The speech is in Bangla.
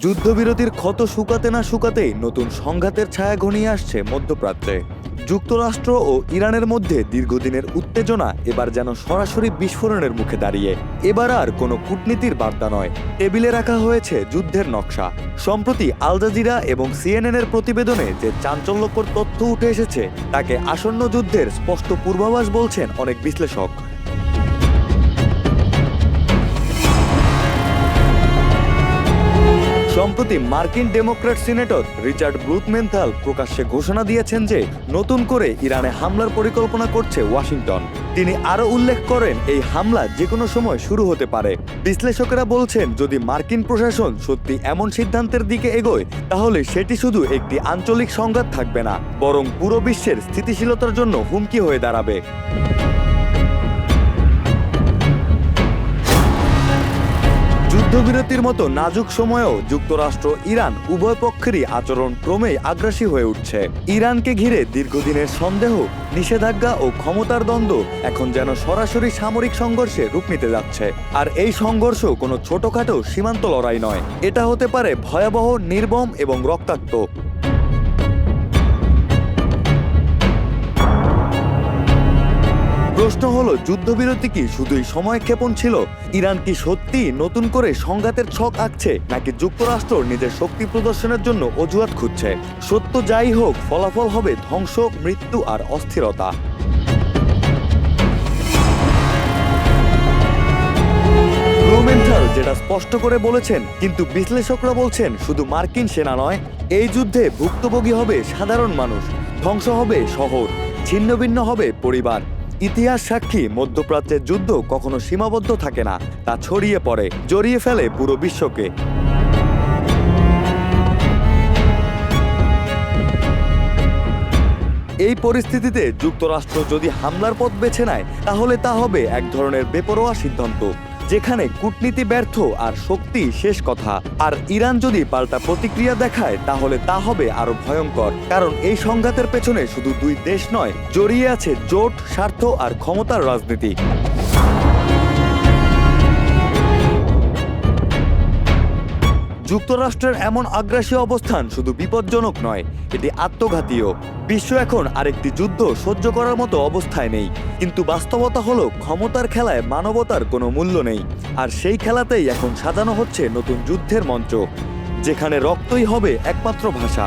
যুদ্ধবিরতির ক্ষত শুকাতে না শুকাতেই নতুন সংঘাতের ছায়া ঘনিয়ে আসছে মধ্যপ্রাচ্যে। যুক্তরাষ্ট্র ও ইরানের মধ্যে দীর্ঘদিনের উত্তেজনা এবার যেন সরাসরি বিস্ফোরণের মুখে দাঁড়িয়ে। এবার আর কোনো কূটনীতির বার্তা নয়, টেবিলে রাখা হয়েছে যুদ্ধের নকশা। সম্প্রতি আল জাজিরা এবং সিএনএনের প্রতিবেদনে যে চাঞ্চল্যকর তথ্য উঠে এসেছে তাকে আসন্ন যুদ্ধের স্পষ্ট পূর্বাভাস বলছেন অনেক বিশ্লেষক। সম্প্রতি মার্কিন ডেমোক্র্যাট সিনেটর রিচার্ড ব্লুমেনথাল প্রকাশ্যে ঘোষণা দিয়েছেন যে নতুন করে ইরানে হামলার পরিকল্পনা করছে ওয়াশিংটন। তিনি আরও উল্লেখ করেন এই হামলা যে কোনো সময় শুরু হতে পারে। বিশ্লেষকেরা বলছেন যদি মার্কিন প্রশাসন সত্যি এমন সিদ্ধান্তের দিকে এগোয় তাহলে সেটি শুধু একটি আঞ্চলিক সংঘাত থাকবে না, বরং পুরো বিশ্বের স্থিতিশীলতার জন্য হুমকি হয়ে দাঁড়াবে। যুদ্ধবিরতির মতো নাজুক সময়েও যুক্তরাষ্ট্র ইরান উভয় পক্ষেরই আচরণ ক্রমেই আগ্রাসী হয়ে উঠছে। ইরানকে ঘিরে দীর্ঘদিনের সন্দেহ, নিষেধাজ্ঞা ও ক্ষমতার দ্বন্দ্ব এখন যেন সরাসরি সামরিক সংঘর্ষে রূপ নিতে যাচ্ছে। আর এই সংঘর্ষ কোনো ছোটখাটো সীমান্ত লড়াই নয়, এটা হতে পারে ভয়াবহ, নির্মম এবং রক্তাক্ত। প্রশ্ন হলো, যুদ্ধবিরতি কি শুধুই সময়ক্ষেপণ ছিল? ইরান কি সত্যি নতুন করে সংঘাতের ছক আঁকছে, নাকি যুক্তরাষ্ট্র নিজের শক্তি প্রদর্শনের জন্য অজুহাত খুঁজছে? সত্য যাই হোক, ফলাফল হবে ধ্বংস, মৃত্যু আর অস্থিরতা। ব্লুমেনথাল যেটা স্পষ্ট করে বলেছেন, কিন্তু বিশ্লেষকরা বলছেন শুধু মার্কিন সেনা নয়, এই যুদ্ধে ভুক্তভোগী হবে সাধারণ মানুষ, ধ্বংস হবে শহর, ছিন্নভিন্ন হবে পরিবার। ইতিহাস সাক্ষী, মধ্যপ্রাচ্যের যুদ্ধ কখনো সীমাবদ্ধ থাকে না, তা ছড়িয়ে পড়ে, জড়িয়ে ফেলে পুরো বিশ্বকে। এই পরিস্থিতিতে যুক্তরাষ্ট্র যদি হামলার পথ বেছে নেয় তাহলে তা হবে এক ধরনের বেপরোয়া সিদ্ধান্ত, যেখানে কূটনীতি ব্যর্থ আর শক্তি শেষ কথা। আর ইরান যদি পাল্টা প্রতিক্রিয়া দেখায় তাহলে তা হবে আরো ভয়ঙ্কর, কারণ এই সংঘাতের পেছনে শুধু দুই দেশ নয়, জড়িয়ে আছে জোট, স্বার্থ আর ক্ষমতার রাজনীতি। যুক্তরাষ্ট্রের এমন আগ্রাসী অবস্থান শুধু বিপজ্জনক নয়, এটি আত্মঘাতীও। বিশ্ব এখন আরেকটি যুদ্ধ সহ্য করার মতো অবস্থায় নেই, কিন্তু বাস্তবতা হলো ক্ষমতার খেলায় মানবতার কোনো মূল্য নেই। আর সেই খেলাতেই এখন সাজানো হচ্ছে নতুন যুদ্ধের মঞ্চ, যেখানে রক্তই হবে একমাত্র ভাষা।